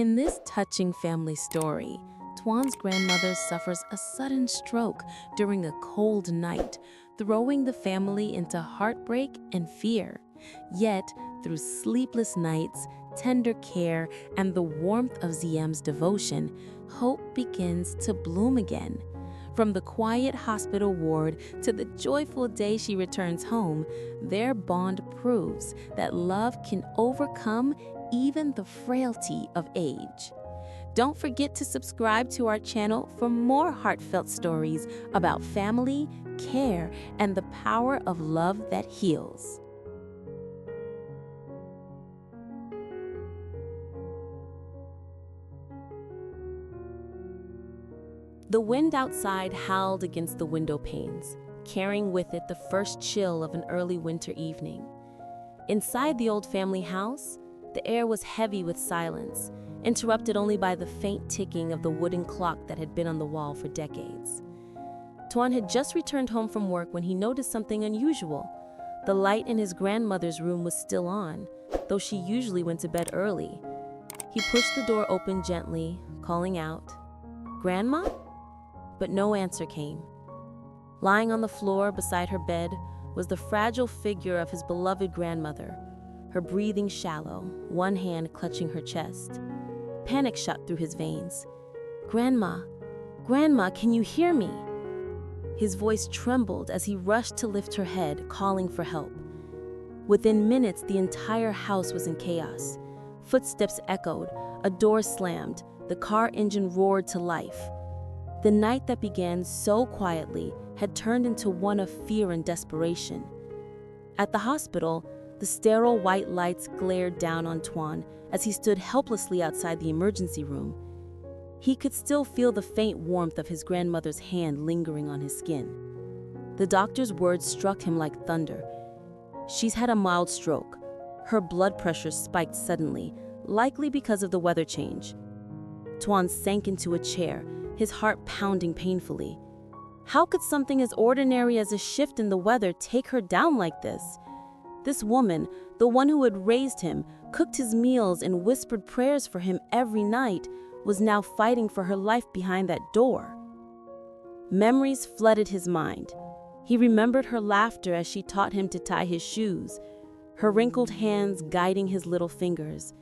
In this touching family story, Toan's grandmother suffers a sudden stroke during a cold night, throwing the family into heartbreak and fear. Yet, through sleepless nights, tender care, and the warmth of Diem's devotion, hope begins to bloom again. From the quiet hospital ward to the joyful day she returns home, their bond proves that love can overcome even the frailty of age. Don't forget to subscribe to our channel for more heartfelt stories about family, care, and the power of love that heals. The wind outside howled against the window panes, carrying with it the first chill of an early winter evening. Inside the old family house, the air was heavy with silence, interrupted only by the faint ticking of the wooden clock that had been on the wall for decades. Toan had just returned home from work when he noticed something unusual. The light in his grandmother's room was still on, though she usually went to bed early. He pushed the door open gently, calling out, "Grandma?" But no answer came. Lying on the floor beside her bed was the fragile figure of his beloved grandmother, her breathing shallow, one hand clutching her chest. Panic shot through his veins. "Grandma, Grandma, can you hear me?" His voice trembled as he rushed to lift her head, calling for help. Within minutes, the entire house was in chaos. Footsteps echoed, a door slammed, the car engine roared to life. The night that began so quietly had turned into one of fear and desperation. At the hospital, the sterile white lights glared down on Toan as he stood helplessly outside the emergency room. He could still feel the faint warmth of his grandmother's hand lingering on his skin. The doctor's words struck him like thunder. "She's had a mild stroke. Her blood pressure spiked suddenly, likely because of the weather change." Toan sank into a chair, his heart pounding painfully. How could something as ordinary as a shift in the weather take her down like this? This woman, the one who had raised him, cooked his meals, and whispered prayers for him every night, was now fighting for her life behind that door. Memories flooded his mind. He remembered her laughter as she taught him to tie his shoes, her wrinkled hands guiding his little fingers.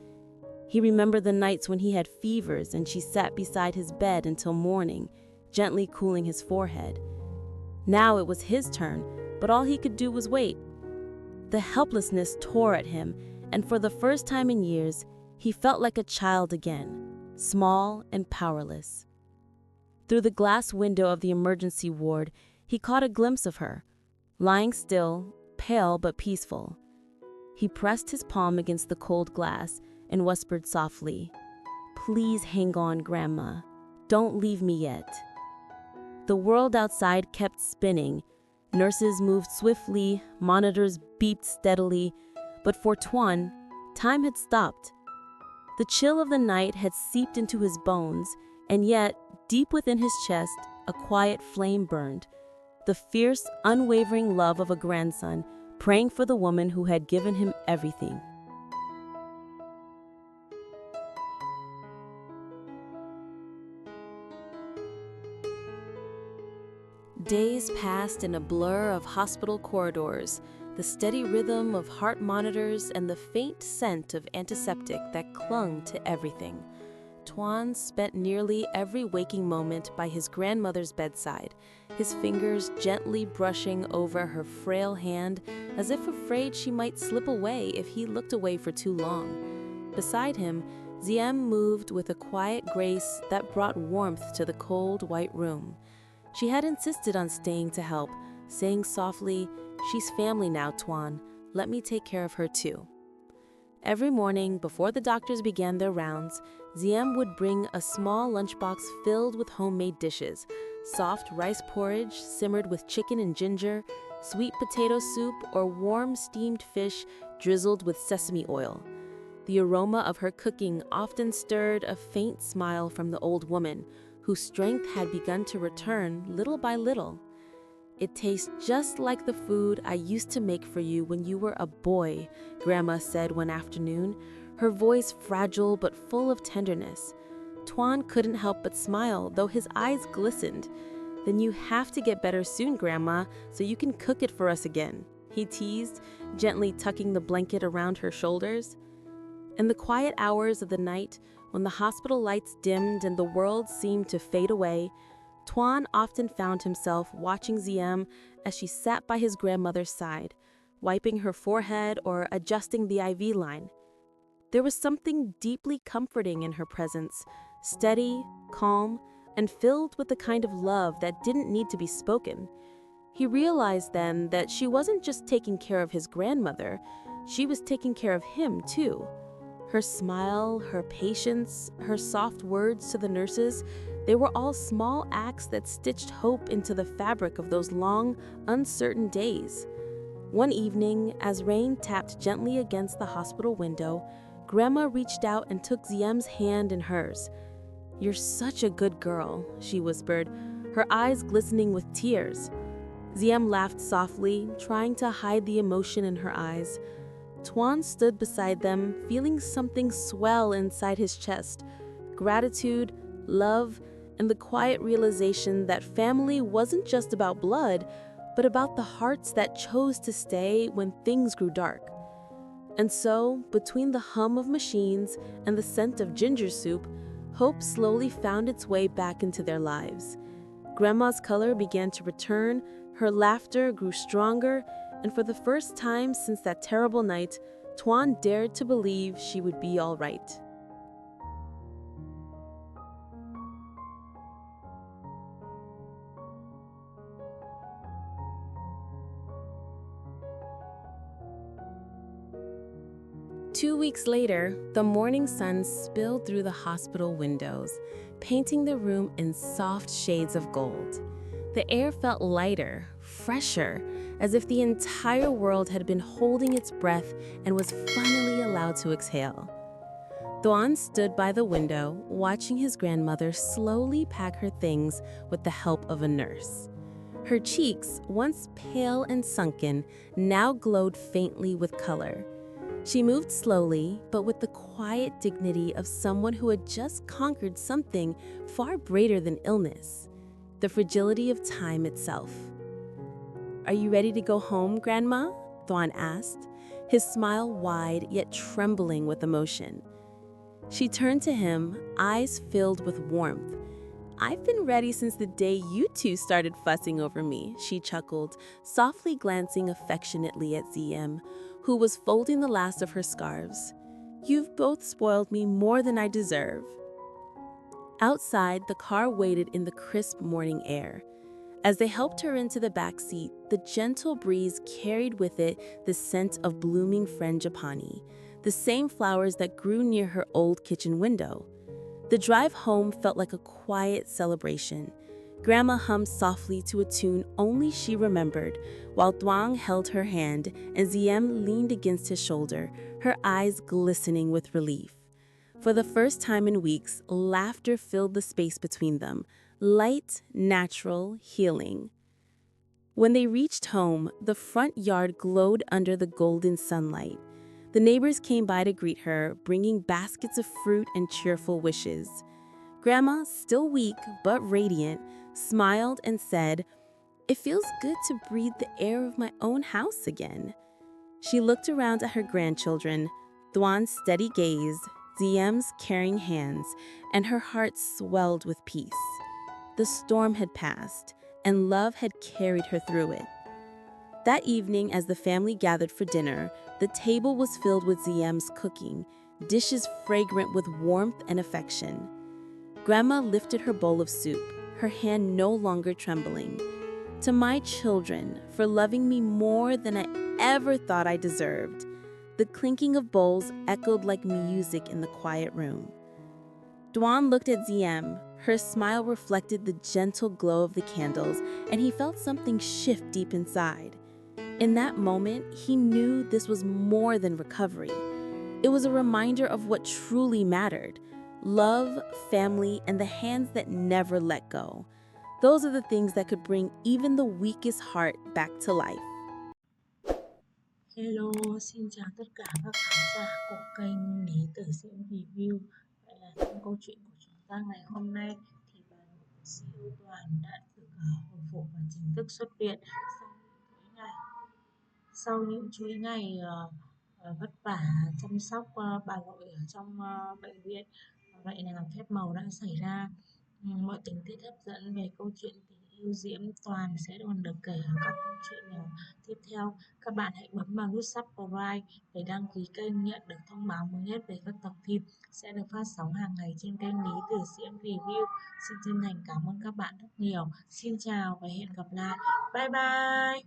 He remembered the nights when he had fevers and she sat beside his bed until morning, gently cooling his forehead. Now it was his turn, but all he could do was wait. The helplessness tore at him, and for the first time in years, he felt like a child again, small and powerless. Through the glass window of the emergency ward, he caught a glimpse of her, lying still, pale but peaceful. He pressed his palm against the cold glass and whispered softly, "Please hang on, Grandma. Don't leave me yet." The world outside kept spinning. Nurses moved swiftly, monitors beeped steadily, but for Toan, time had stopped. The chill of the night had seeped into his bones, and yet, deep within his chest, a quiet flame burned. The fierce, unwavering love of a grandson, praying for the woman who had given him everything. Days passed in a blur of hospital corridors, the steady rhythm of heart monitors, and the faint scent of antiseptic that clung to everything. Toan spent nearly every waking moment by his grandmother's bedside, his fingers gently brushing over her frail hand as if afraid she might slip away if he looked away for too long. Beside him, Diem moved with a quiet grace that brought warmth to the cold white room. She had insisted on staying to help, saying softly, "She's family now, Toan. Let me take care of her too." Every morning, before the doctors began their rounds, Diem would bring a small lunchbox filled with homemade dishes, soft rice porridge simmered with chicken and ginger, sweet potato soup, or warm steamed fish drizzled with sesame oil. The aroma of her cooking often stirred a faint smile from the old woman, whose strength had begun to return little by little. "It tastes just like the food I used to make for you when you were a boy," Grandma said one afternoon, her voice fragile but full of tenderness. Toan couldn't help but smile, though his eyes glistened. "Then you have to get better soon, Grandma, so you can cook it for us again," he teased, gently tucking the blanket around her shoulders. In the quiet hours of the night, when the hospital lights dimmed and the world seemed to fade away, Toan often found himself watching Diem as she sat by his grandmother's side, wiping her forehead or adjusting the IV line. There was something deeply comforting in her presence, steady, calm, and filled with the kind of love that didn't need to be spoken. He realized then that she wasn't just taking care of his grandmother, she was taking care of him too. Her smile, her patience, her soft words to the nurses, they were all small acts that stitched hope into the fabric of those long, uncertain days. One evening, as rain tapped gently against the hospital window, Grandma reached out and took Diem's hand in hers. "You're such a good girl," she whispered, her eyes glistening with tears. Diem laughed softly, trying to hide the emotion in her eyes. Toan stood beside them, feeling something swell inside his chest. Gratitude, love, and the quiet realization that family wasn't just about blood, but about the hearts that chose to stay when things grew dark. And so, between the hum of machines and the scent of ginger soup, hope slowly found its way back into their lives. Grandma's color began to return, her laughter grew stronger, and for the first time since that terrible night, Toan dared to believe she would be all right. Two weeks later, the morning sun spilled through the hospital windows, painting the room in soft shades of gold. The air felt lighter, fresher, as if the entire world had been holding its breath and was finally allowed to exhale. Toan stood by the window, watching his grandmother slowly pack her things with the help of a nurse. Her cheeks, once pale and sunken, now glowed faintly with color. She moved slowly, but with the quiet dignity of someone who had just conquered something far greater than illness, the fragility of time itself. "Are you ready to go home, Grandma?" Toan asked, his smile wide yet trembling with emotion. She turned to him, eyes filled with warmth. "I've been ready since the day you two started fussing over me," she chuckled, softly glancing affectionately at Diem, who was folding the last of her scarves. "You've both spoiled me more than I deserve." Outside, the car waited in the crisp morning air. As they helped her into the back seat, the gentle breeze carried with it the scent of blooming frangipani, the same flowers that grew near her old kitchen window. The drive home felt like a quiet celebration. Grandma hummed softly to a tune only she remembered, while Toan held her hand and Diem leaned against his shoulder, her eyes glistening with relief. For the first time in weeks, laughter filled the space between them, light, natural, healing. When they reached home, the front yard glowed under the golden sunlight. The neighbors came by to greet her, bringing baskets of fruit and cheerful wishes. Grandma, still weak but radiant, smiled and said, "It feels good to breathe the air of my own house again." She looked around at her grandchildren, Toan's steady gaze, Diem's caring hands, and her heart swelled with peace. The storm had passed, and love had carried her through it. That evening, as the family gathered for dinner, the table was filled with Diem's cooking, dishes fragrant with warmth and affection. Grandma lifted her bowl of soup, her hand no longer trembling. "To my children, for loving me more than I ever thought I deserved." The clinking of bowls echoed like music in the quiet room. Toan looked at Diem. Her smile reflected the gentle glow of the candles, and he felt something shift deep inside. In that moment, he knew this was more than recovery. It was a reminder of what truly mattered: love, family, and the hands that never let go. Those are the things that could bring even the weakest heart back to life. Hello, xin chào tất cả các khán giả của kênh Lý Tử Diễm Review. Vậy là trong câu chuyện của chúng ta ngày hôm nay thì bà nội của CEO Toan đã được hồi phục và chính thức xuất viện sau những chuỗi ngày vất vả chăm sóc bà nội ở trong bệnh viện. Vậy là phép màu đã xảy ra. Mọi tình tiết hấp dẫn về câu chuyện tình yêu Diễm Toàn sẽ còn được kể ở các câu chuyện tiếp theo. Các bạn hãy bấm vào nút subscribe để đăng ký kênh, nhận được thông báo mới nhất về các tập phim sẽ được phát sóng hàng ngày trên kênh Lý Tử Diễm Review. Xin chân thành cảm ơn các bạn rất nhiều. Xin chào và hẹn gặp lại. Bye bye.